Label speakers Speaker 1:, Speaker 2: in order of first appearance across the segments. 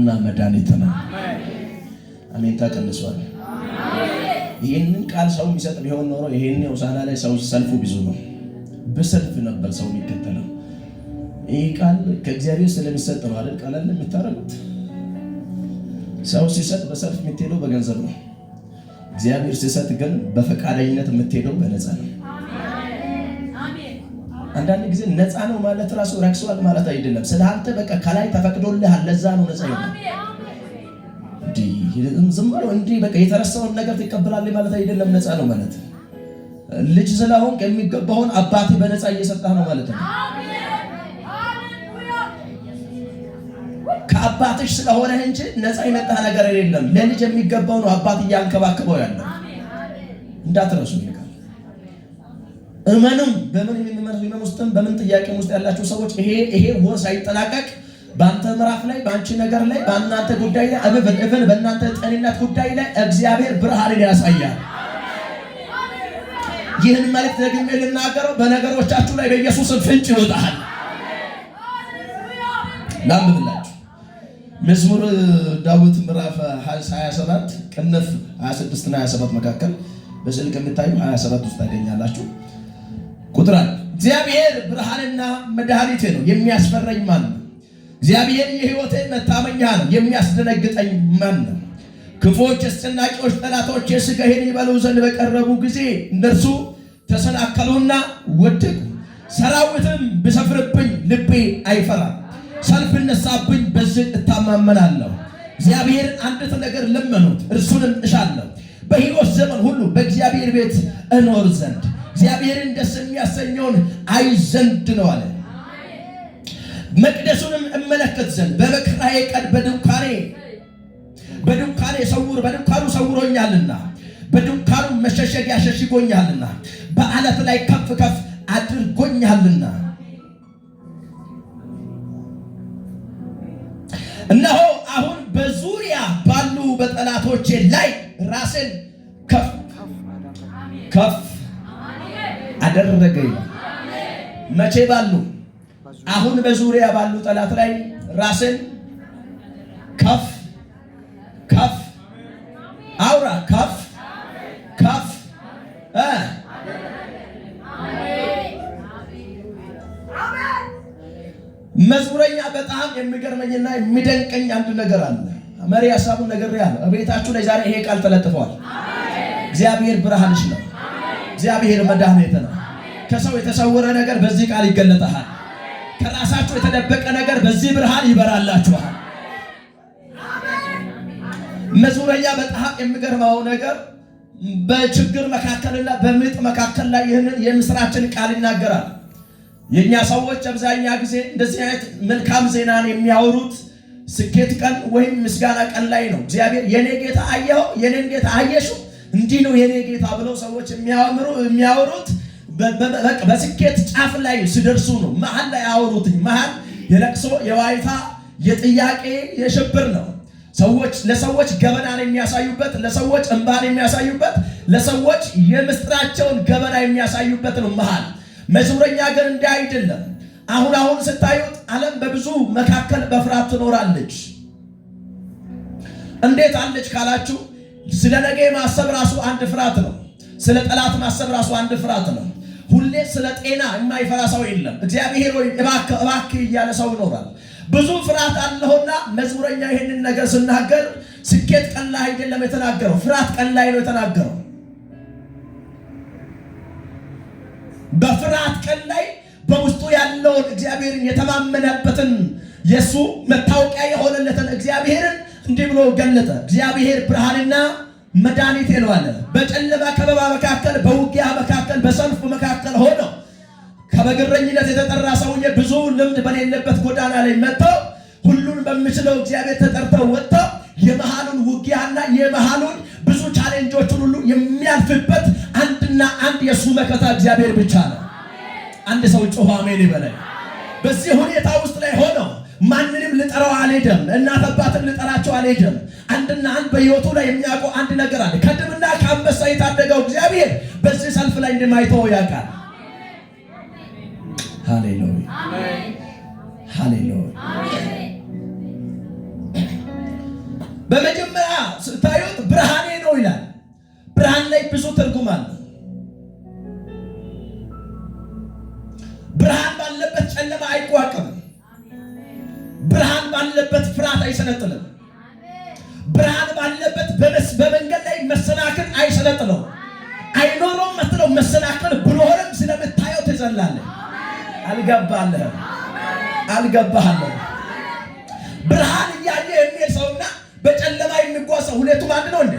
Speaker 1: ብርሃንና መድኃኒት ነው። አሜን። ተቀንሷል። ይሄንን ቃል ሰው የሚሰጥ ቢሆን ኖሮ ይሄን ሆሳዕና ላይ ሰው ሰልፉ ብዙ ነው። በሰልፍ ነበር ሰው የሚከተለው። ይሄ ቃል ከእግዚአብሔር ስለሚሰጥ ነው አይደል? ቃል አለ የምታረጉት ሰው ሲሰጥ በሰልፍ የምትሄደው በገንዘብ ነው። እግዚአብሔር ሲሰጥ ግን በፈቃደኝነት የምትሄደው በነፃ ነው። አንዳንድ ጊዜ ነፃ ነው ማለት ራሱ ረክሷል ማለት አይደለም። ስለአንተ በቃ ከላይ ተፈቅዶልሃል። ለዛ ነው ነፃ ይሆናል። ዝም ብሎ እንዲህ በቃ የተረሳውን ነገር ትቀበላለህ ማለት አይደለም። ነፃ ነው ማለት ልጅ ስለሆንክ የሚገባውን አባቴ በነፃ እየሰጠህ ነው ማለት ነው። ከአባትሽ ስለሆነ እንጂ ነፃ የመጣህ ነገር አይደለም። ለልጅ የሚገባው ነው አባት እያንከባከበው ያለው። እንዳትረሱ ይላል። እመኑም በምን የሚመረዙ ውስጥም በምን ጥያቄ ውስጥ ያላችሁ ሰዎች ይሄ ወር ሳይጠናቀቅ በአንተ ምዕራፍ ላይ በአንቺ ነገር ላይ በእናንተ ጉዳይ ላይ እብን በእናንተ ጤንነት ጉዳይ ላይ እግዚአብሔር ብርሃንን ያሳያል። ይህን መልእክት ደግሜ ልናገረው፣ በነገሮቻችሁ ላይ በኢየሱስም ፍንጭ ይወጣል። ላምብላችሁ መዝሙር ዳዊት ምዕራፍ 27 ቅንፍ 26 እና 27 መካከል በስልክ የምታዩ 27 ውስጥ ታገኛላችሁ። ቁጥር 1 እግዚአብሔር ብርሃንና መድኃኒቴ ነው፣ የሚያስፈራኝ ማን ነው? እግዚአብሔር የሕይወቴ መታመኛ ነው፣ የሚያስደነግጠኝ ማን ነው? ክፉዎች አስጨናቂዎች ጠላቶች ሥጋዬን ይበሉ ዘንድ በቀረቡ ጊዜ እነርሱ ተሰናከሉና ወደቁ። ሰራዊትም ቢሰፍርብኝ ልቤ አይፈራም። ሰልፍ ቢነሳብኝ በዚህ እታማመናለሁ። እግዚአብሔር አንዲት ነገር ለመኑት እርሱንም እሻለሁ፣ በሕይወት ዘመን ሁሉ በእግዚአብሔር ቤት እኖር ዘንድ እግዚአብሔርን ደስ የሚያሰኘውን አይ ዘንድ ነው አለ። መቅደሱንም እመለከት ዘንድ በመከራዬ ቀን በድንኳኑ ሰውሮኛልና በድንኳኑ መሸሸጊያ ሸሽጎኛልና በዓለት ላይ ከፍ ከፍ አድርጎኛልና እነሆ አሁን በዙሪያ ባሉ በጠላቶቼ ላይ ራስን ከፍ ከፍ አደረገኝ። መቼ ባሉ? አሁን በዙሪያ ባሉ ጠላት ላይ ራስን ከፍ ከፍ አውራ ከፍ ከፍ መዝሙረኛ በጣም የሚገርመኝና የሚደንቀኝ አንድ ነገር አለ። መሪ ሐሳቡን ነገር ያለው እቤታችሁ ላይ ዛሬ ይሄ ቃል ተለጥፏል። እግዚአብሔር ብርሃንሽ ነው። እግዚአብሔር መድኃኒት ነው። ከሰው የተሰወረ ነገር በዚህ ቃል ይገለጣል። ከራሳችሁ የተደበቀ ነገር በዚህ ብርሃን ይበራላችኋል። መዝሙረኛ በጣም የሚገርመው ነገር በችግር መካከልና በምጥ መካከል ላይ ይህንን የምስራችን ቃል ይናገራል። የኛ ሰዎች አብዛኛ ጊዜ እንደዚህ አይነት መልካም ዜናን የሚያወሩት ስኬት ቀን ወይም ምስጋና ቀን ላይ ነው። እግዚአብሔር የኔ ጌታ አየኸው፣ የኔን ጌታ አየሽው፣ እንዲህ ነው የኔ ጌታ ብለው ሰዎች የሚያወሩት በስኬት ጫፍ ላይ ሲደርሱ ነው። መሀል ላይ ያወሩት መሀል የለቅሶ የዋይታ የጥያቄ የሽብር ነው። ለሰዎች ገበናን የሚያሳዩበት፣ ለሰዎች እንባን የሚያሳዩበት፣ ለሰዎች የምስጥራቸውን ገበና የሚያሳዩበት ነው መሀል። መዝሙረኛ ግን እንዲህ አይደለም። አሁን ስታዩት ዓለም በብዙ መካከል በፍርሃት ትኖራለች። እንዴት አለች ካላችሁ ስለ ነገ ማሰብ ራሱ አንድ ፍርሃት ነው። ስለ ጠላት ማሰብ ራሱ አንድ ፍርሃት ነው። ሁሌ ስለ ጤና የማይፈራ ሰው የለም። እግዚአብሔር ወይ እባክህ እያለ ሰው ይኖራል። ብዙ ፍርሃት አለውና መዝሙረኛ ይሄንን ነገር ሲናገር ስኬት ቀን ላይ አይደለም የተናገረው፣ ፍርሃት ቀን ላይ ነው የተናገረው። በፍርሃት ቀን ላይ በውስጡ ያለውን እግዚአብሔርን የተማመነበትን የሱ መታወቂያ የሆነለትን እግዚአብሔርን እንዲህ ብሎ ገለጠ። እግዚአብሔር ብርሃንና መድኃኒቴ ነው አለ። በጨለማ ከበባ መካከል፣ በውጊያ መካከል፣ በሰልፍ መካከል ሆኖ ከበግረኝነት የተጠራ ሰውዬ ብዙ ልምድ በሌለበት ጎዳና ላይ መጥተው ሁሉን በሚችለው እግዚአብሔር ተጠርተው ወጥተው የመሃሉን ውጊያና የመሃሉን ብዙ ቻሌንጆችን ሁሉ የሚያልፍበት አንድና አንድ የሱ መከታ እግዚአብሔር ብቻ ነው። አንድ ሰው ጮኸ አሜን ይበላል። በዚህ ሁኔታ ውስጥ ላይ ሆኖ ማንንም ልጠራው አልሄደም። እናት አባትን ልጠራቸው አልሄደም። አንድና አንድ በሕይወቱ ላይ የሚያውቀው አንድ ነገር አለ። ከድብና ከአንበሳ የታደገው እግዚአብሔር በዚህ ሰልፍ ላይ እንደማይተው ያውቃል። ሃሌሉያ ሃሌሉያ። በመጀመሪያ ስታዩት ብርሃኔ ነው ይላል። ብርሃን ላይ ብዙ ትርጉም አለ። ብርሃን ባለበት ጨለማ አይቋቋምም። ብርሃን ባለበት ፍርሃት አይሰነጥልም። ብርሃን ባለበት በመንገድ ላይ መሰናክል አይሰነጥለው አይኖርም። መጥተው መሰናክል ብኖርም ስለምታየው ትዘላለህ። አልገባህም። ብርሃን እያየ የሚሄድ ሰውና በጨለማ የሚጓዝ ሁለቱም አንድ ነው እንዴ?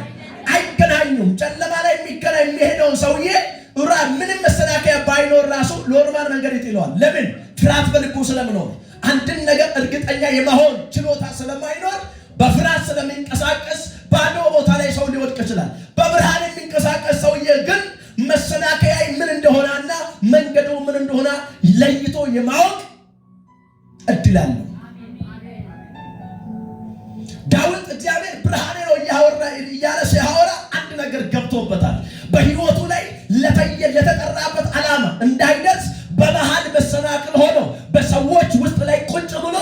Speaker 1: አይገናኙም። ጨለማ ላይ የሚሄደው ሰውዬ ምንም መሰናከያ ባይኖር ራሱ ኖርማል መንገድ ይጥለዋል። ለምን? ፍርሃት በልቡ ስለምኖር፣ አንድን ነገር እርግጠኛ የመሆን ችሎታ ስለማይኖር በፍርሃት ስለሚንቀሳቀስ ባዶ ቦታ ላይ ሰው ሊወድቅ ይችላል። በብርሃን የሚንቀሳቀስ ሰውዬ ግን መሰናከያ ምን እንደሆነና መንገዱ ምን እንደሆነ ለይቶ የማወቅ እድል አለው። ዳዊት እግዚአብሔር ብርሃኔ ነው እያለ ሲያወራ አንድ ነገር ገብቶበታል። በሕይወቱ ላይ ለተጠራበት ዓላማ እንዳይደርስ በመሃል መሰናክል ሆኖ በሰዎች ውስጥ ላይ ቁጭ ብሎ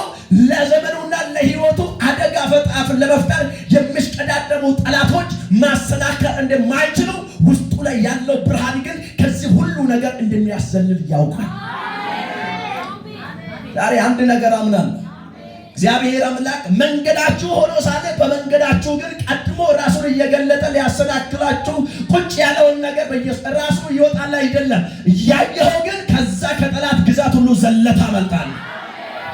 Speaker 1: ለዘመኑና ለሕይወቱ አደጋ ፈጣፍን ለመፍጠር የሚሽቀዳደሙ ጠላቶች ማሰናከል እንደማይችሉ ውስጡ ላይ ያለው ብርሃን ግን ከዚህ ሁሉ ነገር እንደሚያሰልል ያውቃል። ዛሬ አንድ ነገር አምናለሁ። እግዚአብሔር አምላክ መንገዳችሁ ሆኖ ሳለ በመንገዳችሁ ግን ቀድሞ ራሱን እየገለጠ ሊያሰናክላችሁ ቁጭ ያለውን ነገር ራሱ ይወጣል አይደለም። እያየኸው ግን ከዛ ከጠላት ግዛት ሁሉ ዘለታ ታመልጣለህ።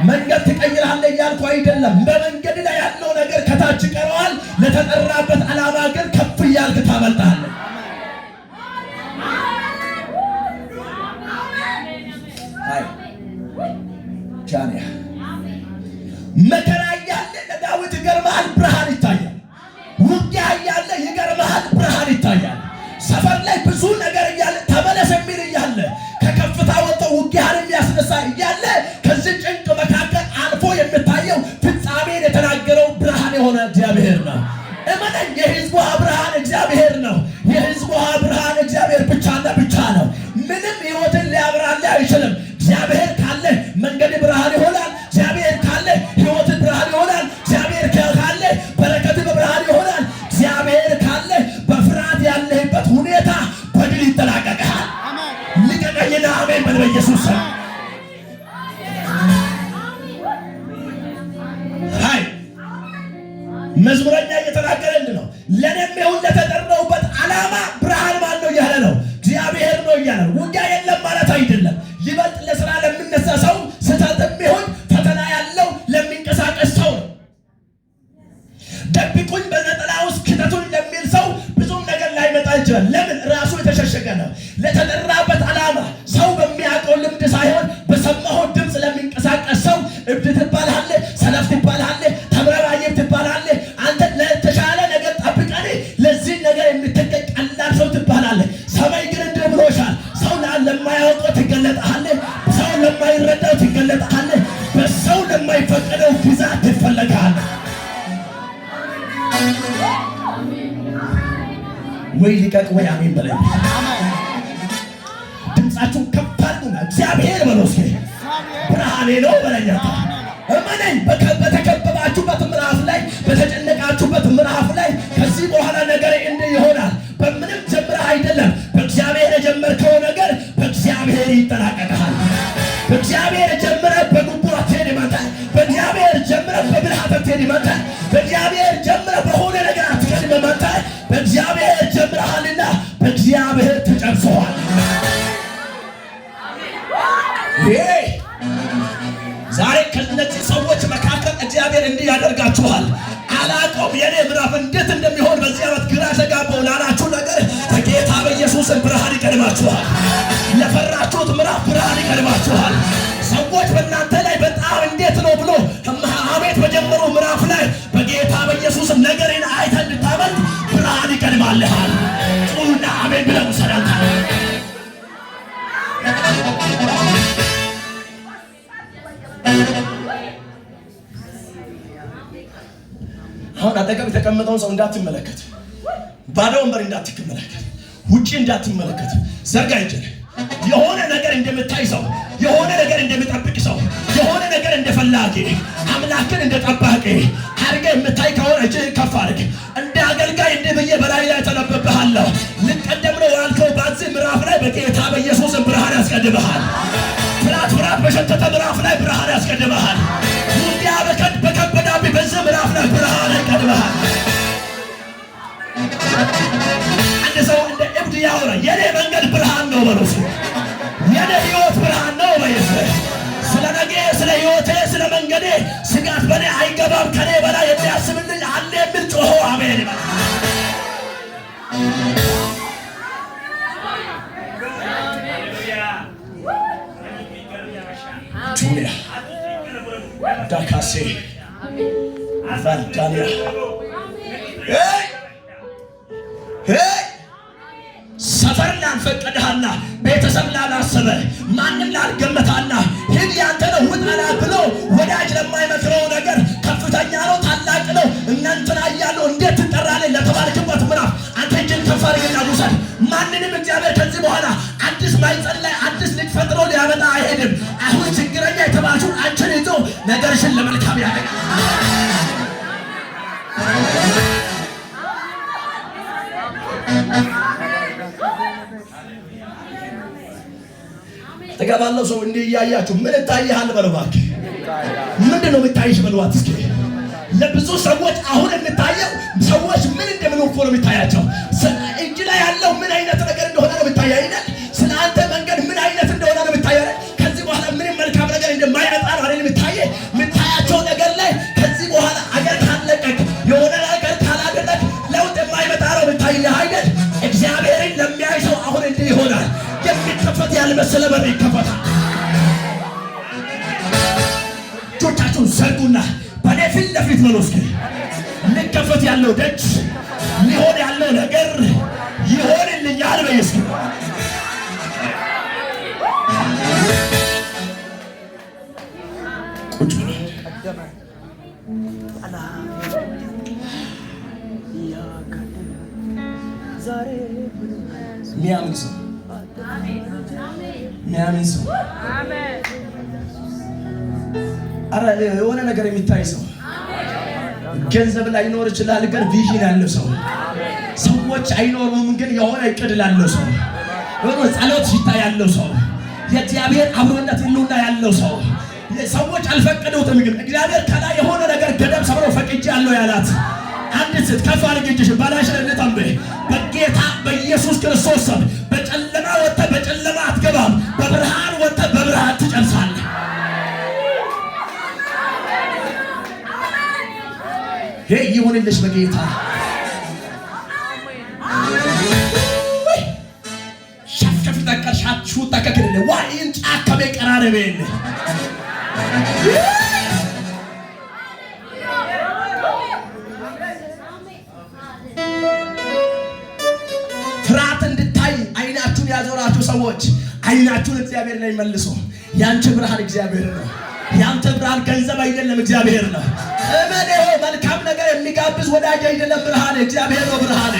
Speaker 1: መንገድ ትቀይራለህ እያልኩ አይደለም። በመንገድ ላይ ያለው ነገር ከታች ቀረዋል። ለተጠራበት ዓላማ ግን ከፍ እያልክ ታመልጣለህ። ጃንያ መከራ እያለ ለዳዊት ይገርምሃል ብርሃን ይታያል። ውጊያ እያለ ይገርምሃል ብርሃን ይታያል። ሰፈር ላይ ብዙ ነገር እያለ ተመለስ የሚል እያለ ከከፍታ ወጥተው ውጊያን የሚያስነሳ እያለ ከዚህ ጭንቅ መካከል አልፎ የምታየው ፍጻሜን የተናገረው ብርሃን የሆነ እግዚአብሔር ነው። እመነኝ፣ የሕዝቡ ብርሃን እግዚአብሔር ነው። የሕዝቡ ብርሃን እግዚአብሔር ብቻና ብቻ ነው። ምንም ሕይወትን ሊያብራልህ አይችልም። እግዚአብሔር ካለ መንገድ ብርሃን ይሆናል። እግዚአብሔር ካለ ሕይወት ብርሃን ይሆናል። እግዚአብሔር ካለ በረከት በብርሃን ይሆናል። እግዚአብሔር ካለ በፍርሃት ያለህበት ሁኔታ በድል ይጠናቀቃል። ልቀቀኝና አሜን በል በኢየሱስ ስም። ሃይ መዝሙረኛ እየተናገረ ነው። ለኔም ይሁን ለተጠራሁበት ዓላማ ብርሃን ማን ነው እያለ ነው? እግዚአብሔር ነው እያለ ነው። ውጊያ የለም ማለት አይደለም። ይበልጥ ለስራ ለሚነሳ ሰው ስህተትም ይሁን ፈተና ያለው ለሚንቀሳቀስ ሰው ነው። ደብቁኝ በነጠላ ውስጥ ክተቱኝ ለሚል ሰው ብዙም ነገር ላይመጣ ይችላል። ለምን? ራሱ የተሸሸገ ነው። ለተጠራበት ዓላማ ሰው በሚያውቀው ልምድ ሳይሆን በሰማኸው ድምፅ ለሚንቀሳቀስ ሰው እብድ ትባላለህ፣ ሰነፍ ትባላለህ፣ ተምረባየብ ትባላለህ። አንተ ለተሻለ ነገር ጠብቀን ለዚህ ነገር የምትገኝ ቀላል ሰው ትባላለህ። ሰማይ ግን እንዲህ ብሎሻል። ሰው ለማያውቀው ትገለጣለህ። ሰው ለማይረዳው ትገለጣለህ። በሰው ለማይፈቀደው ግዛት ትፈለጋለህ። ወይ ሊቀቅ ወይ አሜን በለኝ። ድምፃችሁን ከፍ አድርጉና እግዚአብሔር በለው እስኪ። ብርሃኔ ነው በለኝ። እመነኝ፣ በተከበባችሁበት ምዕራፍ ላይ፣ በተጨነቃችሁበት ምዕራፍ ላይ ከዚህ በኋላ ነገር እንዲህ ይሆናል። በምንም ጀምረህ አይደለም። በእግዚአብሔር የጀመርከው ነገር በእግዚአብሔር ይጠናቀቃል። በእግዚአብሔር ጀምረህ በጉቦ አትሄድም አንተ። በእግዚአብሔር ጀምረህ በብልሃት አትሄድም አንተ። በእግዚአብሔር ጀምረህ በሆነ ነገር አትቀድምም አንተ። በእግዚአብሔር ጀምረሃልና በእግዚአብሔር ተጨርሰዋል። ዛሬ ከእነዚህ ሰዎች መካከል እግዚአብሔር እንዲህ ያደርጋችኋል። አላውቀውም የኔ ምዕራፍ እንዴት እንደሚሆን በዚህ ዓመት ግራ ተጋባው ላላችሁ ነገር በጌታ በኢየሱስ ብርሃን ይቀድማችኋል። ለፈራችሁት ምዕራፍ ብርሃን ይቀድማችኋል። ሰዎች በእናንተ ላይ በጣም እንዴት ነው ብሎ አቤት በጀመሩ ምዕራፍ ላይ በጌታ በኢየሱስ ነገርን አይተህ እንድታመልጥ ብርሃን ይቀድማልሃል። ጩና አሜን ብለው ሰላም አሁን አጠገብ የተቀመጠውን ሰው እንዳትመለከት፣ ባዶ ወንበር እንዳትመለከት፣ ውጪ እንዳትመለከት። ዘርጋ እጅን። የሆነ ነገር እንደምታይ ሰው፣ የሆነ ነገር እንደሚጠብቅ ሰው የሆነ ነገር እንደፈላጊ አምላክን እንደጠባቂ አርገ የምታይ ከሆነ እጅህን ከፍ አድርግ። እንደ አገልጋይ እንደ ብዬ በላይ ላይ ተነበብሃለሁ። ልቀደም ነው ያልከው በዚህ ምዕራፍ ላይ በጌታ በኢየሱስ ብርሃን ያስቀድመሃል። ፍርሃት በሸተተ ምዕራፍ ላይ ብርሃን ያስቀድመሃል። ውጊያ በከበዳብህ በዚህ ምዕራፍ ላይ ብርሃን ያስቀድመሃል። አንድ ሰው እንደ እብድ ያወራ የኔ መንገድ ብርሃን ነው በለው። የኔ ህይወት ብርሃን ነው በይስ። ስለ ነገ ስለ ህይወቴ ስለ መንገዴ ስጋት በኔ አይገባም። ከኔ በላይ የሚያስብልኝ አለ የሚል ጮሆ አሜን ይበል። ጁሊያ ዳካሴ ቫልዳኒያ ሰፈር ላልፈቀድሃና ቤተሰብ ላላሰበ ማንም ላልገመታና ሂድ ያንተ ነው ውጣና ብሎ ወዳጅ ለማይመክረው ነገር ከፍተኛ ነው ታላቅ ነው እናንተና እያለው እንዴት ትጠራለህ ለተባልክበት ምዕራፍ አንተ እጅን ከፍ አድርግና ውሰድ። ማንንም እግዚአብሔር ከዚህ በኋላ አዲስ ማይጸን ላይ አዲስ ልጅ ፈጥሮ ሊያመጣ አይሄድም። አሁን ችግረኛ የተባለችውን አንቺን ይዞ ነገርሽን ለመልካም ያደርጋል። ተጋባለው ሰው እንዲህ እያያችሁ ምን ታያሃል በለው እባክህ። ምንድነው የምታይሽ በለዋት እስኪ። ለብዙ ሰዎች አሁን የምታየው ሰዎች ምን እንደምን እኮ ነው የምታያቸው። እጅ ላይ ያለው ምን አይነት ነገር እንደሆነ ነው የምታየው አይደል? ስለ አንተ መንገድ ምን አይነት እንደሆነ ነው የምታየው። ከዚህ በኋላ ምንም መልካም ነገር እንደማይመጣ ነው አይደል የምታየው። የምታያቸው ነገር ላይ ከዚህ በኋላ አገር ካለቀቅ የሆነ ነገር ካላደረግ ለውጥ የማይመጣ ነው የምታየው አይደል? እግዚአብሔርን ለሚያይ ሰው አሁን እንዲህ ይሆናል። የሚከፈት ያልመሰለ በር ይከፈታል። እጆቻችሁን ዘርጉና በኔ ፊት ለፊት በሉ እስኪ። ሊከፈት ያለው ደጅ ሊሆን ያለው ነገር ይሆንልኛል በይ እስኪ። ቁጭ ብሎ ሚያምን ሰው ሚያምን ሰው አረ የሆነ ነገር የሚታይ ሰው ገንዘብ ላይኖር ይችላል፣ ግን ቪዥን ያለው ሰው ሰዎች አይኖሩም፣ ግን የሆነ እቅድ ያለው ሰው የሆነ ጸሎት ሽታ ያለው ሰው የእግዚአብሔር አብሮነት ሁሉና ያለው ሰው ሰዎች አልፈቀዱትም፣ ግን እግዚአብሔር ከላይ የሆነ ነገር ገደብ ሰብሮ ፈቅጃለሁ ያላት አንድ ሴት ከፍ አድርገሽ ባላሽ ለተንበ በጌታ በኢየሱስ ክርስቶስ ስም በጨለማ ወጥተህ በጨለማ አትገባም፣ በብርሃን ወጥተህ በብርሃን ትጨርሳለህ። ይሄ ይሁንልሽ በጌታ ሸፍሸፍ ተከሻት ሹታ ከከለ ዋይን ጫከበ ቀራረበለ ፍርሃት እንድታይ አይናችሁን ያዞራችሁ ሰዎች አይናችሁን እግዚአብሔር ላይ መልሶ ያንቺ ብርሃን እግዚአብሔር ነው። ያንተ ብርሃን ገንዘብ አይደለም፣ እግዚአብሔር ነው። እመኔው መልካም ነገር የሚጋብዝ ወዳጅ አይደለም፣ ብርሃን እግዚአብሔር ነው። ብርሃን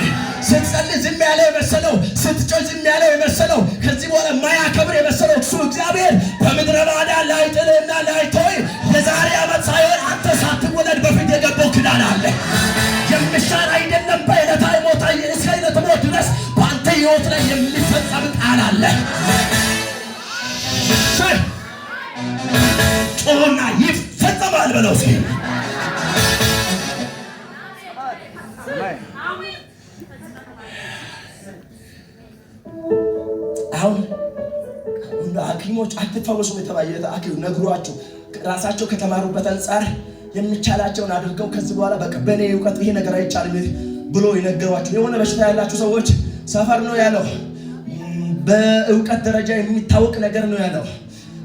Speaker 1: ስትጸልይ ዝም ያለው የመሰለው ስትጮህ ዝም ያለው የመሰለው ከዚህ በኋላ ማያከብር የመሰለው እሱ እግዚአብሔር በምድረ በዳ ላይ ጥልና ላይ ተወይ የዛሬ ዓመት ሳይሆን አንተ ሳትወለድ በፊት የገባው ኪዳን አለ። የሚሻር አይደለም በዕለታዊ ሞት እስከ ዕለተ ሞት ድረስ በአንተ ሕይወት ላይ የሚፈጸም ቃል አለ። ጮና ይፈጸማል በለው እስኪ። አሁን ሐኪሞች አትፈወሱም የተባለ ሐኪም ነግሯቸው ራሳቸው ከተማሩበት አንጻር የሚቻላቸውን አድርገው ከዚህ በኋላ በቃ በኔ እውቀት ይሄ ነገር አይቻልም ብሎ የነገሯቸው የሆነ በሽታ ያላችሁ ሰዎች ሰፈር ነው ያለው፣ በእውቀት ደረጃ የሚታወቅ ነገር ነው ያለው።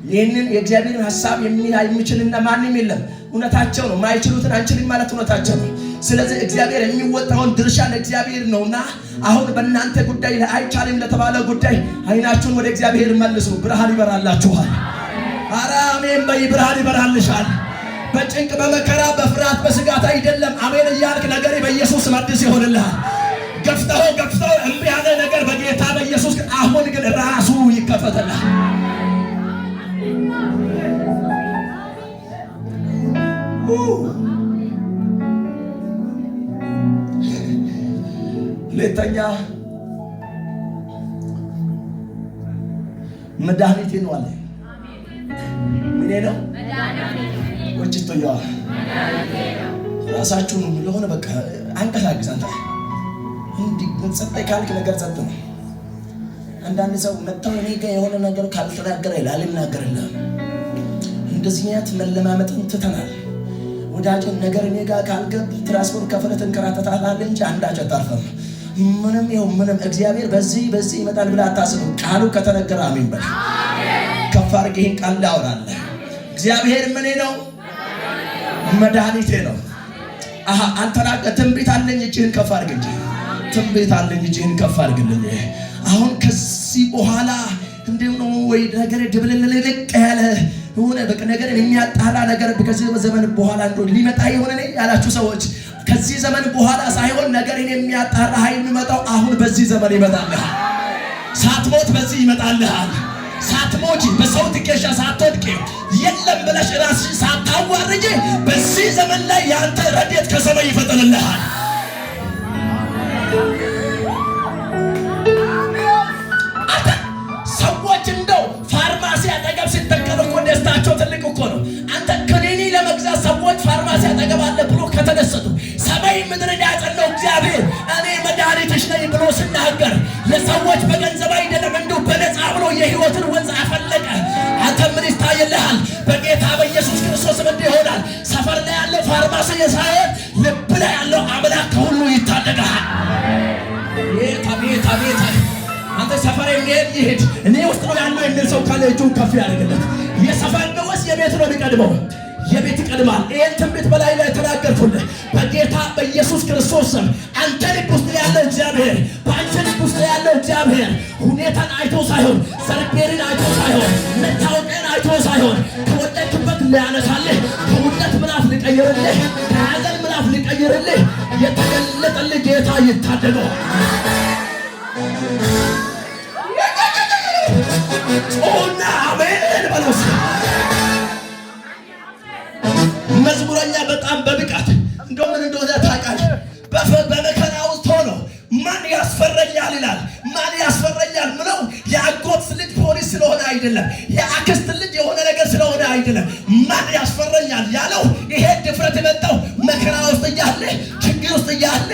Speaker 1: ይህንን የእግዚአብሔርን ሐሳብ የሚችልና ማንም የለም። እውነታቸው ነው። ማይችሉትን አንችልም ማለት እውነታቸው ነው። ስለዚህ እግዚአብሔር የሚወጣውን ድርሻ ለእግዚአብሔር ነውና አሁን በእናንተ ጉዳይ ላይ አይቻልም ለተባለ ጉዳይ አይናችሁን ወደ እግዚአብሔር መልሱ። ብርሃን ይበራላችኋል። ኧረ አሜን በይ። ብርሃን ይበራልሻል። በጭንቅ በመከራ በፍርሃት በስጋት አይደለም አሜን እያልክ ነገር በኢየሱስ አዲስ ይሆንልሃል። ገፍተው እምቢ ያለ ነገር በጌታ በኢየሱስ አሁን ግን ራሱ ይከፈተልሃል። ሁለተኛ መድኃኒቴ ነው አለ። ምን ነው ወጭቶያ ራሳችሁን ለሆነ በቃ አንቀሳቅስ። አንተ እንዲህ ጸጥ ካልክ ነገር ጸጥ ነው። አንዳንድ ሰው መጣው እኔ ጋር የሆነ ነገር ካልተናገረ አልናገርልህም። እንደዚህ አይነት መለማመጥን ትተናል። ወዳጅን ነገር እኔ ጋር ካልገብ ትራንስፖርት ከፍለህ ትንከራተታለህ እንጂ አንዳች አታርፈም። ምንም ይሁን ምንም እግዚአብሔር በዚህ ይመጣል ብለህ አታስብም። ቃሉ ከተነገረ አሜን በል። ከፍ አድርገህ ይህን ቃል ላውራለህ። እግዚአብሔር ምን ነው? መድኃኒቴ ነው። አንተናቀ ትንቢት አለኝ። እጅህን ከፍ አድርግ እንጂ ትንቢት አለኝ። እጅህን ከፍ አድርግልኝ። አሁን ከዚህ በኋላ እንዴው ነው ወይ ነገር ድብልልልቅ ያለ ሆነ በቃ ነገር የሚያጣራ ነገር ከዚህ ዘመን በኋላ እንደው ሊመጣ የሆነ ነው ያላችሁ ሰዎች ከዚህ ዘመን በኋላ ሳይሆን ነገርን የሚያጣራ ኃይል የሚመጣው አሁን በዚህ ዘመን ይመጣልሃል። ሳትሞት በዚህ ይመጣልሃል። ሳትሞጂ በሰው ትከሻ ሳትወድቂ የለም ብለሽ ራስሽ ሳታዋርጂ በዚህ ዘመን ላይ ያንተ ረድኤት ከሰማይ ይፈጠርልሃል። ሰዎች እንደው ፋርማሲ አጠገብ ሲተከሉ እኮ ደስታቸው ትልቅ እኮ ነው። አንተ ክኒኒ ለመግዛት ሰዎች ፋርማሲ አጠገብ አለ ብሎ ከተደሰቱ ሰማይ ምድርን ያጸናው እግዚአብሔር እኔ መድኃኒትሽ ነኝ ብሎ ሲናገር ለሰዎች በገንዘብ አይደለም እንደው በነፃ ብሎ የሕይወትን ወንዝ አፈለቀ። አንተ ምን ይታየልሃል? በጌታ በኢየሱስ ክርስቶስ ምን ይሆናል? ሰፈር ላይ ያለው ፋርማሲ ሳይሆን ልብ ላይ ያለው አምላክ ከሁሉ ይታደጋል። ቤታ አንተ ሰፈር ይሄድ እኔ ውስጥ ነው ያለው የሚል ሰው ካለ እጁን ከፍ ያደርግለት። የሰፈር ነው ወይስ የቤት ነው የሚቀድመው? የቤት ይቀድማል። ይሄን ትንቢት በላይ ላይ ተናገርኩልህ በጌታ በኢየሱስ ክርስቶስ ስም። አንተ ልብ ውስጥ ያለው እግዚአብሔር በአንተ ልብ ውስጥ ያለው እግዚአብሔር ሁኔታን አይቶ ሳይሆን ሰርቤርን አይቶ ሳይሆን መታወቂያን አይቶ ሳይሆን ከወደቅበት ሊያነሳልህ ከውደት ምዕራፍ ሊቀይርልህ ከሀዘን ምዕራፍ ሊቀይርልህ የተገለጠልህ ጌታ ይታደገው። ጾና አሜን በለስ መዝሙረኛ በጣም በብቃት እንደው ምን እንደሆነ ታውቃለህ? በመከራ ውስጥ ሆኖ ማን ያስፈረኛል ይላል። ማን ያስፈረኛል ምለው የአጎት ልጅ ፖሊስ ስለሆነ አይደለም፣ የአክስት ልጅ የሆነ ነገር ስለሆነ አይደለም። ማን ያስፈረኛል ያለው ይሄ ድፍረት የመጣው መከራ ውስጥ እያለ ችግር ውስጥ እያለ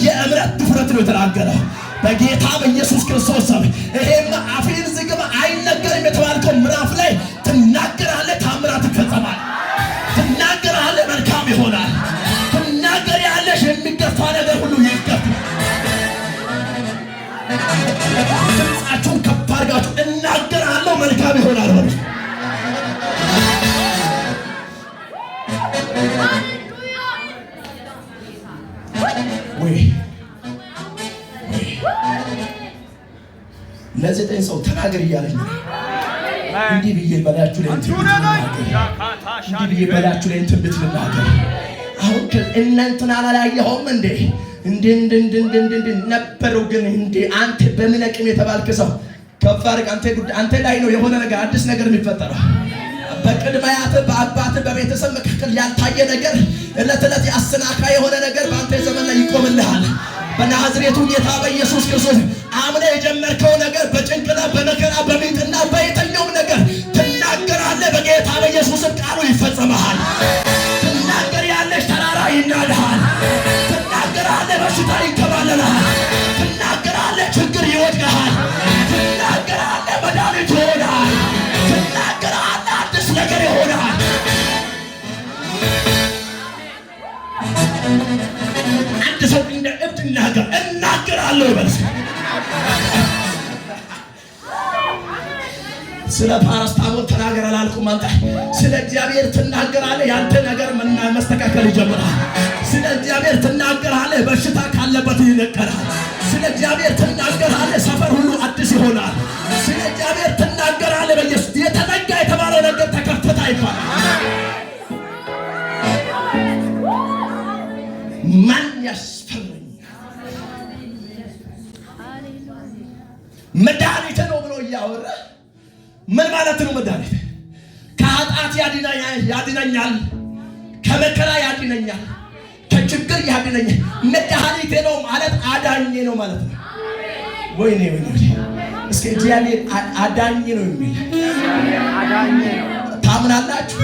Speaker 1: የእምነት ድፍረት ነው የተናገረው በጌታ በኢየሱስ ክርስቶስ ስም። ይሄም አፌን ዝግባ አይነገርም የተባልከው ምዕራፍ ላይ ትናገራለህ፣ ታምራት ይፈጸማል። ትናገራለህ፣ መልካም ይሆናል። ትናገሪያለሽ፣ የሚገፋ ነገር ሁሉ ይገፋል። ድምፃችሁን ከፍ አድርጋችሁ እናገራለሁ፣ መልካም ይሆናል በሉ። ወይ ለዘጠኝ ሰው ተናገር እያለኝ ነው። እንዲህ ብዬ በላችሁ ላይ ትንቢት ልናገር። አሁን እናንተን አላየኸውም እንዴ? እንዴ ነበሩ ግን እንዴ አንተ በምን አቅም የተባልክ ሰው ከፍ አድርግ። አንተ ላይ ነው የሆነ ነገር አዲስ ነገር የሚፈጠረው። በቅድማያት በአባት በቤተሰብ መካከል ያልታየ ነገር ዕለት ዕለት ያሰናካ የሆነ ነገር በአንተ ዘመን ላይ ይቆምልሃል። በናዝሬቱ ጌታ በኢየሱስ ክርስቶስ አምነህ የጀመርከው ነገር በጭንቅና በመከራ በሚጥና በየትኛውም ነገር ትናገራለህ። በጌታ በኢየሱስ ቃሉ ይፈጸማል። ትናገሪያለሽ፣ ተራራ ይናድሃል። ትናገራለህ፣ በሽታ ይንከባለልሃል። ትናገራለህ፣ ችግር ይወድቅሃል። ትናገራለህ፣ መድኃኒት ይሆናል። ትናገራለህ፣ አዲስ ነገር ይሆናል። አንድ ሰው እንደ እብድ እናገራለሁ ይበል። ስለ ፓራስታሞል ተናገር አላልኩም። አንተ ስለ እግዚአብሔር ትናገራለህ፣ ያንተ ነገር መስተካከል ይጀምራል። ስለ እግዚአብሔር ትናገራለህ፣ በሽታ ካለበት ይነቀላል። ስለ እግዚአብሔር ትናገራለህ፣ ሰፈር ሁሉ አዲስ ይሆናል። ስለ እግዚአብሔር ትናገራለህ፣ በኢየሱስ የተዘጋ የተባለው ነገር ተከፈተ ይባላል። ማን ያስፈራኛል? መድኃኒት ነው ብሎ እያወራ ምን ማለት ነው? መድኃኒት ከኃጢአት ያድነኛል፣ ከመከራ ያድነኛል፣ ከችግር ያድነኛል። መድኃኒቴ ነው ማለት አዳኜ ነው ማለት ነው። ወይኔ እስኪ እግዚአብሔር አዳኜ ነው የሚል ታምናላችሁ?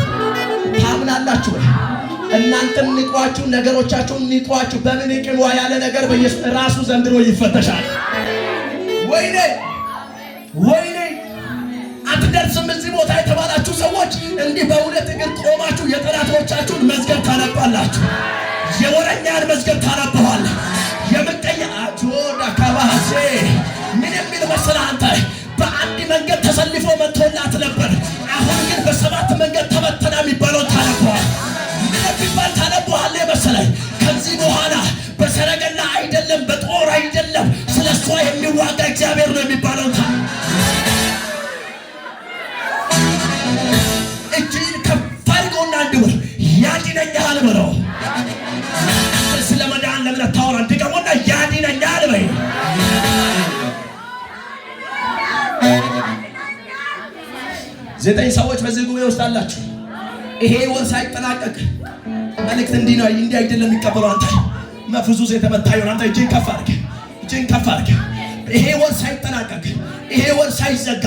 Speaker 1: ታምናላችሁ? እናንተም ንቋችሁ፣ ነገሮቻችሁን ንቋችሁ። በምን ይቅዋ ያለ ነገር በኢየሱስ ራሱ ዘንድሮ ይፈተሻል። ወይኔ አትደርስም እዚህ ቦታ የተባላችሁ ሰዎች እንዲህ በሁለት እግር ቆማችሁ የጠላቶቻችሁን መዝገብ ታነባላችሁ። የወረኛን መዝገብ ታነባዋለህ። የምቀኛ አጆዳ ካባሴ ምን የሚል መሰለህ? አንተ በአንድ መንገድ ተሰልፎ መጥቶላት ነበር። አሁን ግን በሰባት መንገድ ተበተና የሚባለው ታነባዋል። ምን የሚባል ታነባዋለህ መሰለህ? ከዚህ በኋላ በሰረገላ አይደለም፣ በጦር አይደለም፣ ስለሷ የሚዋጋ እግዚአብሔር ነው የሚባለው። እጅን ከፍ አድርገውና እንድብር ያድነኛል በለው። ስለ መዳን ለምን አታወራም? ድገሞና ያድነኛል በይ። ዘጠኝ ሰዎች በዚህ ጉባኤ ውስጥ አላችሁ። ይሄ ወር ሳይጠናቀቅ መልእክት እንዲህ ነው እንዲህ አይደለም የሚቀበለው። አንተ መፍዙዝ የተመታ ይሆን። አንተ እጅን ከፍ አድርግ። ይሄ ወር ሳይጠናቀቅ፣ ይሄ ወር ሳይዘጋ፣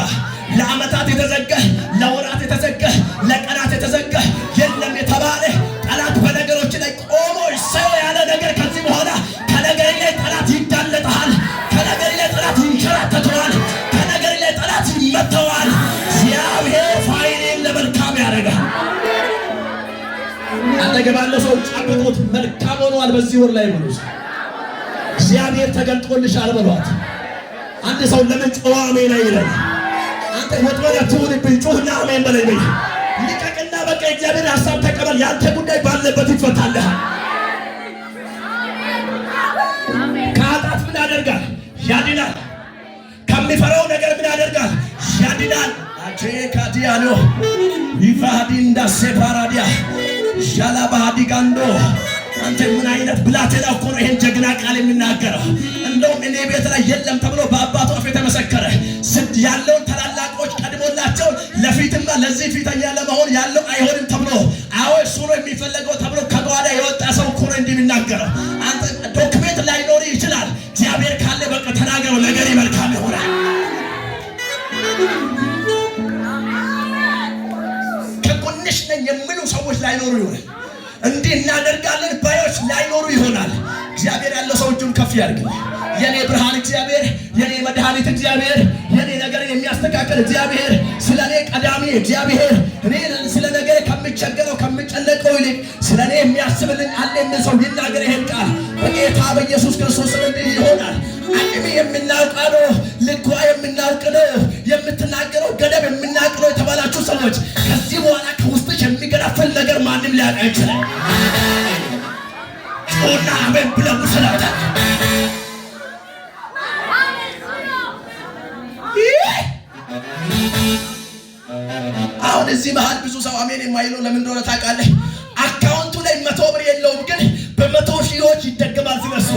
Speaker 1: ለዓመታት የተዘጋ፣ ለወራት የተዘጋ፣ ለቀናት የተዘጋ የለም የተባለ ጠላት በነገሮች ላይ ቆሞ ሰው ያለ ነገር ከዚህ በኋላ ከነገር ላይ ጠላት ይጋለጣል። ከነገር ላይ ጠላት ይንሸራተተዋል። ከነገር ላይ ጠላት ይመተዋል። እግዚአብሔር ፋይሌን ለመልካም ያደርጋል። አጠገባለ ሰው ጫብጦት መልካም ሆኗል በዚህ ወር ላይ ብሉስ እግዚአብሔር ተገልጦልሻል በሏት። አንድ ሰው ለምን ጮኸ አሜን አይልም? አንተ ወጥመድ አትሁንብኝ፣ ጮህና አሜን በለኝ። ልቀቅና በቃ እግዚአብሔር ሐሳብ ተቀበል። ያንተ ጉዳይ ባለበት ይፈታልሃል። ከኃጢአት ምን ያደርጋል? ያድናል። ከሚፈራው ነገር ምን ያደርጋል? ያድናል። አቼ ካዲያኖ ይፋዲንዳ ሴፓራዲያ ሻላባዲ ጋንዶ አንተ ምን አይነት ብላቴና እኮ ነው ይሄን ጀግና ቃል የሚናገረው? እንደውም እኔ ቤት ላይ የለም ተብሎ በአባቱ አፍ የተመሰከረ ያለውን ታላላቆች ቀድሞላቸው ለፊትና ለዚህ ፊተኛ ለመሆን ያለው አይሆንም ተብሎ አዎ እሱ ነው የሚፈለገው ተብሎ ከጓዳ የወጣ ሰው እኮ ነው እንዲህ የሚናገረው። አንተ ዶክሜንት ላይኖር ይችላል። እግዚአብሔር ካለ በቃ ተናገረው፣ ነገር መልካም ይሆናል። ከጎንሽ ነኝ የሚሉ ሰዎች ላይኖሩ ይሆናል። እንዲህ እናደርጋለን ባዮች ላይኖሩ ይሆናል። እግዚአብሔር ያለው ሰው እጁን ከፍ ያድርግ። የኔ ብርሃን እግዚአብሔር፣ የኔ መድኃኒት እግዚአብሔር፣ የኔ ነገርን የሚያስተካክል እግዚአብሔር፣ ስለኔ ቀዳሚ እግዚአብሔር፣ እኔ ስለ ነገር ከምቸገረው ከምጨነቀው ይልቅ ስለኔ የሚያስብልኝ አለ የሚል ሰው ይናገር ይሄን ቃል በጌታ በኢየሱስ ክርስቶስ እንዲህ ይሆናል። አቅሜ የምናውቅ ነው፣ ልኳ የምናውቅ ነው፣ የምትናገረው ገደብ የምናውቅ ነው የተባላችሁ ሰዎች ከዚህ በኋላ ከውስጥሽ የሚገራፈል ነገር ማንም ሊያውቅ አይችልም። ጮና አሜን ብለው ስለታ አሁን እዚህ መሃል ብዙ ሰው አሜን የማይለው ለምን እንደሆነ ታውቃለህ? አካውንቱ ላይ 100 ብር የለውም፣ ግን በመቶ ሺዎች ይደገማል ሲመስሉ።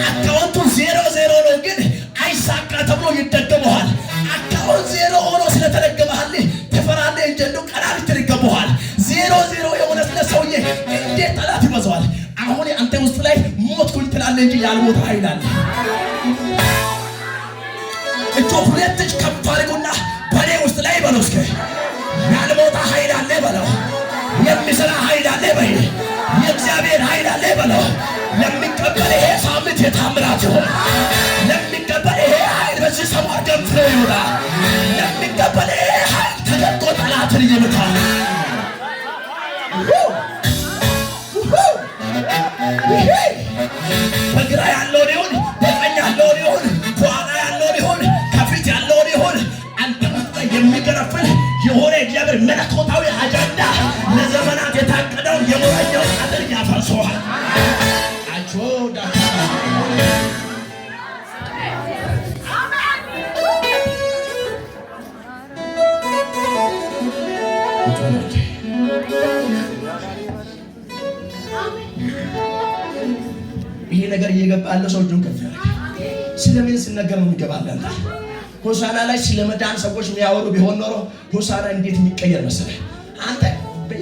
Speaker 1: አካውንቱ 00 ነው፣ ግን አይሳካ ተብሎ ይደገመዋል። አካውንት 0 ሆኖ ስለተደገመሃል ተፈራለህ እንጂ እንደው ቀላል ይደገመዋል። 00 የሆነ ስለሰውዬ እንዴት ጠላት ይመዘዋል። አሁን አንተ ውስጥ ላይ ሞትኩኝ ትላለህ እንጂ ያልሞተ ኃይል አለ። እጆ ሁለት እጅ ከፍ አድርጉና በኔ ውስጥ ላይ በለው እስከ ያልሞተ ኃይል አለ በለው። የሚሰራ ኃይል አለ በይ። የእግዚአብሔር ኃይል አለ በለው። ለሚቀበል ይሄ ሳምንት የታምራት ይሆን። ለሚቀበል ይሄ ኃይል በዚህ ሰሞን ገንፍሎ ይሆናል። ለሚቀበል ይሄ ኃይል ተገጦ ጠላትን ይመታል። በግራ ያለው ሊሆን፣ በቀኝ ያለው ሊሆን፣ ከኋላ ያለው ሊሆን፣ ከፊት ያለው ሊሆን አንተ ላይ የሚገረፍል የሆነ እግዚአብሔር መለኮታዊ አጀንዳ ለዘመናት የታቀደውን የሞራኛው አጥር ያፈርሰዋል። አጆዳ ይሄ ነገር እየገባ ያለ ሰው እጁን ከፍ ያደርግ። ስለምን ሲነገር ነው የሚገባለን? ሆሳና ላይ ስለመዳን ሰዎች የሚያወሩ ቢሆን ኖሮ ሆሳና እንዴት የሚቀየር መሰለህ? አንተ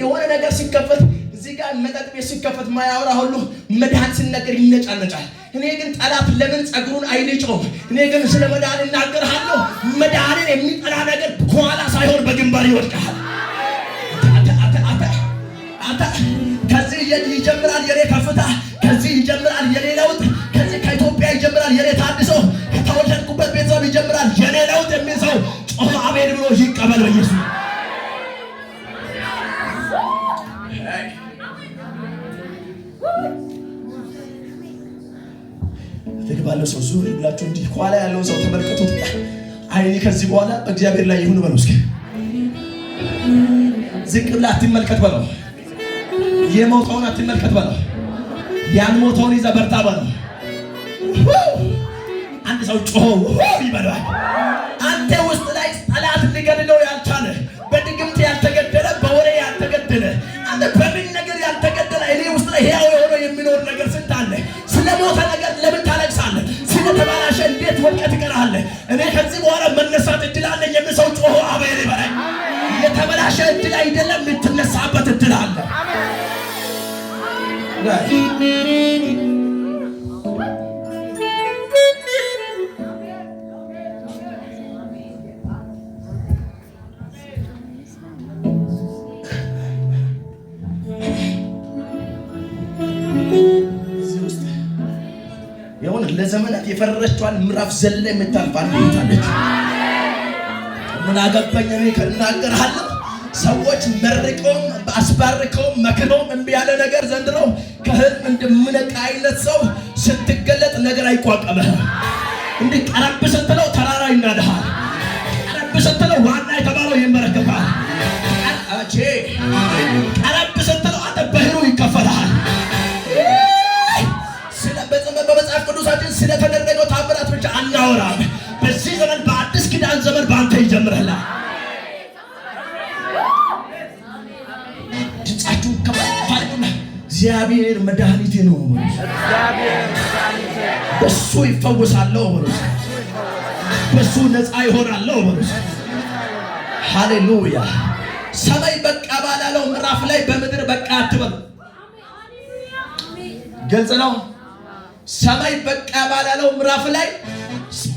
Speaker 1: የሆነ ነገር ሲከፈት እዚህ ጋር መጠጥ ቤት ሲከፈት ማያወራ ሁሉ መድኃኒት ሲነገር ይነጫነጫል። እኔ ግን ጠላት ለምን ጸጉሩን አይልጨውም? እኔ ግን ስለ መድኃኒት እናገርሃለሁ። መድኃኒት የሚጠላ ነገር ከኋላ ሳይሆን በግንባር ይወድቃል። ከዚህ ይጀምራል የኔ ከፍታ፣ ከዚህ ይጀምራል የኔ ለውጥ፣ ከዚህ ከኢትዮጵያ ይጀምራል የኔ ታድሶ፣ ከተወለድኩበት ቤተሰብ ይጀምራል የኔ ለውጥ የሚል ሰው ጮኸ አሜን ብሎ ይቀበል በኢየሱስ። ባለው ሰው ዙር ብላችሁ እንዲህ ኋላ ያለውን ሰው ተመልከቱት። አይኔ ከዚህ በኋላ በእግዚአብሔር ላይ ይሁን በለው። እስኪ ዝቅ ብላ አትመልከት በለው። የሞተውን አትመልከት በለው። ያን ሞተውን ይዘህ በርታ በለው። አንድ ሰው ጮሆ ይበላል። አንተ ውስጥ ላይ ጠላት ሊገድለው ያልቻለ፣ በድግምት ያልተገደለ፣ በወሬ ያልተገደለ፣ አንተ በምን ነገር ያልተገደለ እኔ ውስጥ ላይ ሕያው የሆነ የሚኖር ነገር ስንት አለ። ስለ ሞተ ነገር ለምን ታለቅሳለህ? ስለ ተባላሸ እንዴት ወድቀህ ትቀራለህ? እኔ ከዚህ በኋላ መነሳት እድል አለኝ የሚል ሰው ጮሆ አሜን ይበላል። የተበላሸ እድል አይደለም፣ የምትነሳበት እድል አለ። ለዘመናት የፈረረችዋን ምዕራፍ ዘለ የምታልፍ አንዲት አለች። ምን አገባኝ እኔ ከናገርሃለሁ። ሰዎች መርቀውም አስባርከውም መክረውም እምቢ ያለ ነገር ዘንድሮ ከህልም እንደምነቃ አይነት ሰው ስትገለጥ ነገር አይቋቋምህም። እንዲህ ቀረብ ስትለው ተራራ ይናድሃል። ቀረብ ስትለው ዋና የተባለው ይመረከካል። ቀረብ ስትለው አንተ ባህሩ ይከፈላል። በመጽሐፍ ቅዱሳችን ስለተደረገው ታምራት ብቻ አናወራም። በዚህ ዘመን በአዲስ ኪዳን ዘመን በአንተ ይጀምራል። ድምጻችሁ ከባድና እግዚአብሔር መድኃኒቴ ነው። በሱ ይፈወሳለሁ፣ በሱ ነፃ ይሆናለሁ። ሃሌሉያ። ሰማይ በቃ ባላለው ምዕራፍ ላይ በምድር በቃ አትበሉ። ግልጽ ነው። ሰማይ በቃ ባላለው ምዕራፍ ላይ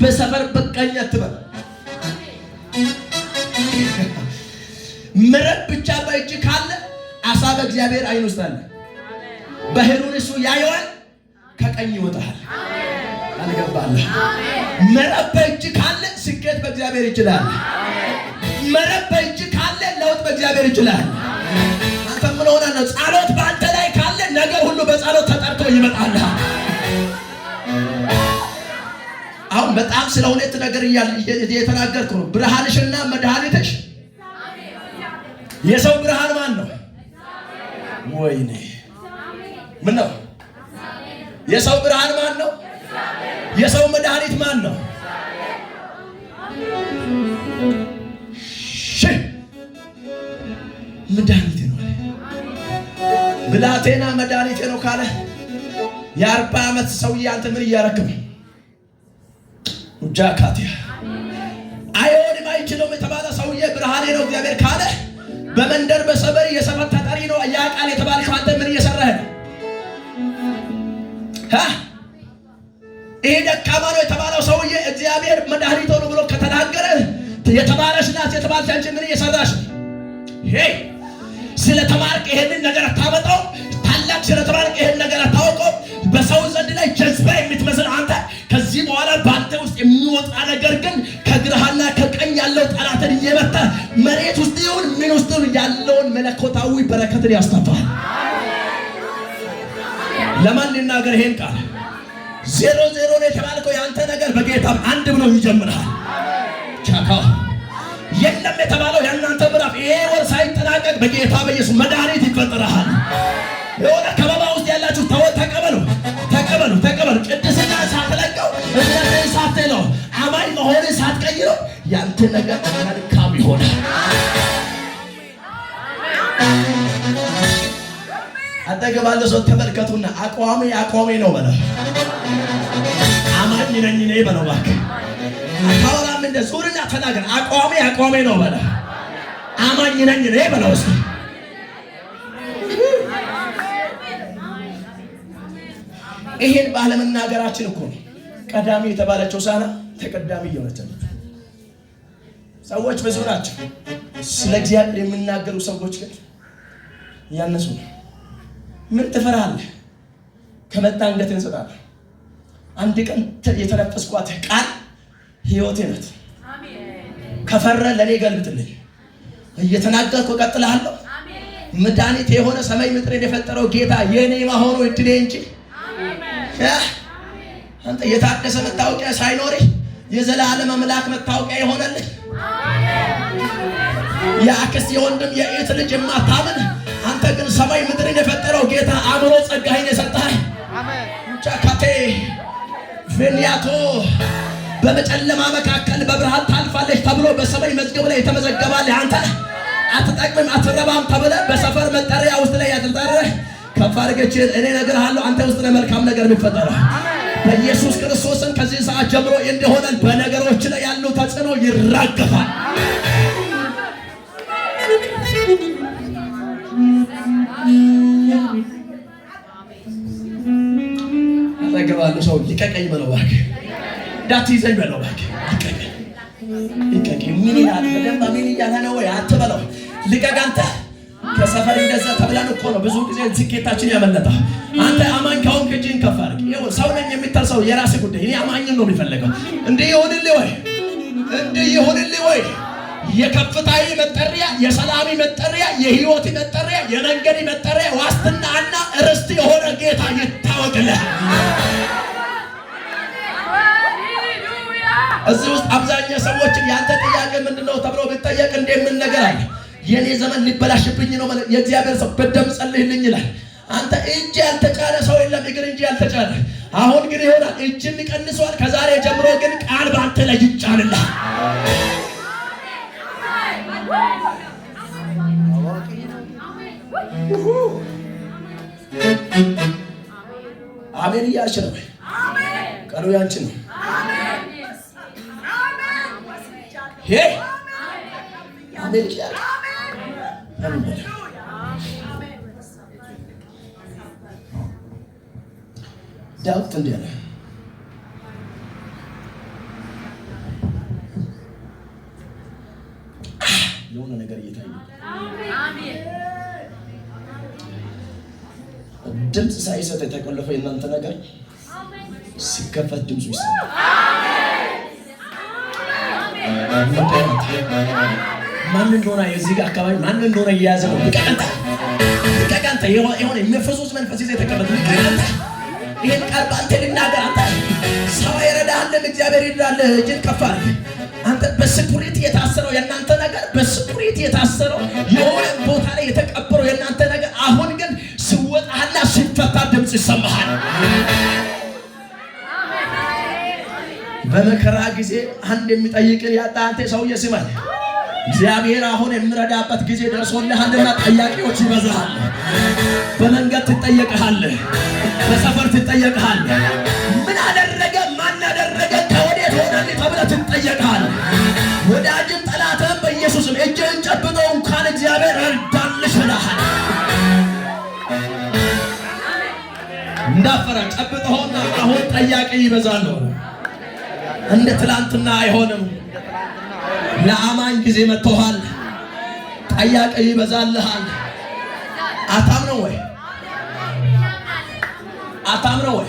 Speaker 1: በሰፈር በቃኝ አትበል። ምሕረት ብቻ በእጅ ካለ አሳ በእግዚአብሔር አይን ውስጥ አለ። ባህሩን እሱ ያየዋል፣ ከቀኝ ይወጣል። አልገባለህ? ምሕረት በእጅ ካለ ስኬት በእግዚአብሔር ይችላል። ምሕረት በእጅ ካለ ለውጥ በእግዚአብሔር ይችላል። አንተ ምን ሆነ ነው? ጸሎት በአንተ ላይ ካለ ነገር ሁሉ በጸሎት ተጠርቶ ይመጣል። አሁን በጣም ስለ ሁለት ነገር እየተናገርኩ ነው። ብርሃንሽና መድኃኒትሽ። የሰው ብርሃን ማን ነው? ወይኔ ምን ነው? የሰው ብርሃን ማን ነው? የሰው መድኃኒት ማን ነው? መድኃኒቴ ነው። ብላቴና መድኃኒቴ ነው ካለ የ40 ዓመት ሰውዬ አንተ ምን እያረክም ጃካቲያ አይሆንም አይችልም የተባለ ሰውዬ ብርሃኔ ነው እግዚአብሔር ካለ በመንደር በሰፈር የሰፈር ተጠሪ ነው ያ ቃል የተባልከው አንተ ምን እየሰራህ ነው? ይሄ ደካማ ነው የተባለው ሰውዬ እግዚአብሔር መድኃኒት ነው ብሎ ከተናገረ የተባለሽ ናት የተባለሽ አንቺ ምን እየሰራሽ ነው? ስለተማርክ ይሄንን ነገር አታመጣው። ታላቅ ስለተማርክ ይሄን ነገር አታውቀው። በሰው ዘንድ ላይ ጀዝባ የምትመስል አንተ ከዚህ በኋላ በአንተ ውስጥ የሚወጣ ነገር ግን ከግራህና ከቀኝ ያለው ጠላትን እየመታ መሬት ውስጥ ይሁን ምን ውስጥ ያለውን መለኮታዊ በረከትን ያስተፋል። ለማን ልናገር ይሄን ቃል? 0-0 ነው የተባልከው ያንተ ነገር በጌታ አንድ ብሎ ይጀምራል። ቻካ የለም የተባለው ያንተ ምዕራፍ ይሄ ወር ሳይጠናቀቅ በጌታ በኢየሱስ መድኃኒት ይፈጠራል። የሆነ ከበባ ውስጥ ያላችሁ ተቀበሉ። ቅድስና ሳትለቀው እምነትን ሳትለው አማኝ መሆንን ሳትቀይረው ያንተ ነገር መልካም ይሆናል። አጠገባለ ሰው ተመልከቱና አቋሜ ነው በለው። አማኝ ነኝ እኔ በለው። እባክህ አታወራም እንደ ዙርና ተናገር። አቋሜ ነው በለው። አማኝ ነኝ እኔ በለው። እስኪ ይሄን ባለመናገራችን እኮ ነው ቀዳሚ የተባለችው ሳና ተቀዳሚ እየሆነች ነው። ሰዎች ብዙ ናቸው፣ ስለ እግዚአብሔር የሚናገሩ ሰዎች ግን ያነሱ ነው። ምን ትፈራለህ? ከመጣ አንገት እንሰጣለን። አንድ ቀን የተነፈስኳት ቃል ህይወቴ ናት። ከፈረ ለኔ ገልብጥልኝ። እየተናገርኩ እቀጥላለሁ። መድኃኒት የሆነ ሰማይ ምድርን የፈጠረው ጌታ የኔ መሆኑ እድሌ እንጂ አንተ የታደሰ መታወቂያ ሳይኖርህ የዘላለም አምላክ መታወቂያ ይሆነልህ። የአክስት የወንድም የእህት ልጅ የማታምን አንተ ግን ሰማይ ምድርን የፈጠረው ጌታ አእምሮ ጸጋህን የሰጠህ ቻካቴ ቬንያቶ በጨለማ መካከል በብርሃን ታልፋለች ተብሎ በሰማይ መዝገብ ላይ የተመዘገባለህ አንተ አትጠቅምም አትረባም ተብለህ በሰፈር መጠሪያ ውስጥ ላይ ያተጠረህ ከፍ አድርገህ እኔ እነግርሃለሁ አንተ ውስጥ ለመልካም ነገር የሚፈጠረው በኢየሱስ ክርስቶስን ከዚህ ሰዓት ጀምሮ እንደሆነ በነገሮች ላይ ያለው ተጽዕኖ ይራገፋል። አጠገባለሁ ሰው ልቀቀኝ በለው እባክህ፣ እንዳትይዘኝ በለው እባክህ፣ ልቀቀኝ። ምን ይላል በደንብ ምን እያለ ነው ወይ አትበለው፣ ልቀቅ አንተ። ከሰፈር እንደዛ ተብለን እኮ ነው ብዙ ጊዜ ስኬታችን ያመለጠ። አንተ አማኝ ከሆንክ እጅህን ከፍ አድርግ። ይኸው ሰው ነኝ የምትል ሰው የራስህ ጉዳይ። እኔ አማኝን ነው የሚፈልገው። እንዲህ ይሁንልህ ወይ እንዲህ ይሁንልህ ወይ የከፍታዊ መጠሪያ፣ የሰላሚ መጠሪያ፣ የህይወት መጠሪያ፣ የመንገድ መጠሪያ ዋስትናና ርስት የሆነ ጌታ ይታወቅልህ። እዚህ ውስጥ አብዛኛው ሰዎችን ያንተ ጥያቄ ምንድነው ተብሎ ቢጠየቅ እንደምን ነገር አለ። የኔ ዘመን ሊበላሽብኝ ነው ማለት የእግዚአብሔር ሰው በደም ጸልይልኝ ይላል። አንተ እጅ ያልተጫነ ሰው የለም እግር እንጂ ያልተጫነ። አሁን ግን ይሆናል እጅን ቀንሷል። ከዛሬ ጀምሮ ግን ቃል ባንተ ላይ ይጫንልህ። አሜን እያልሽ ነው። ቀኑ ያንቺ ነው። ሄ አሜን እያልሽ ዳዊት እንዲህ አለ፣ የሆነ ነገር እየታየ ድምፅ ሳይሰጥ የተቆለፈ የእናንተ ነገር ሲከፈት ድምፁ ይሰማል። ማን እንደሆነ የዚህ አካባቢ ማን እንደሆነ እየያዘ ነው። ልቀቀንተ የሆነ የሚፈሱት መንፈስ ይዘህ ተቀመጥ። ልቀቀንተ ይሄን ቃል በአንተ ልናገር። አንተ ሰው ይረዳሃል፣ እግዚአብሔር ይረዳል። እጅን ከፍ አድርግ። አንተ በስኩሪቲ የታሰረው የእናንተ ነገር በስኩሪቲ የታሰረው የሆነ ቦታ ላይ የተቀበረው የእናንተ ነገር አሁን ግን ሲወጣና ሲፈታ ድምፅ ይሰማሃል። በመከራ ጊዜ አንድ የሚጠይቅን ያጣ አንተ ሰውዬ ስማኝ፣ እግዚአብሔር አሁን የሚረዳበት ጊዜ ደርሶልሃልና ጠያቂዎች ይበዛሃል። በመንገድ ትጠየቅሃለህ፣ በሰፈር ትጠየቅሃለህ። ምን አደረገ ማን አደረገ ከወዴት ሆነልህ ተብለህ ትጠየቅሃለህ። ወዳጅም ጠላትም በኢየሱስም እጅህን ጨብጦ እንኳን እግዚአብሔር ረዳልሽ ብለሃል። እንዳፈራ ጨብጦና አሁን ጠያቂ ይበዛል። እንደ ትላንትና አይሆንም። ለአማኝ ጊዜ መጥቷል። ጠያቂ ይበዛልሃል። አታምነው ወይ? አታምነው ወይ?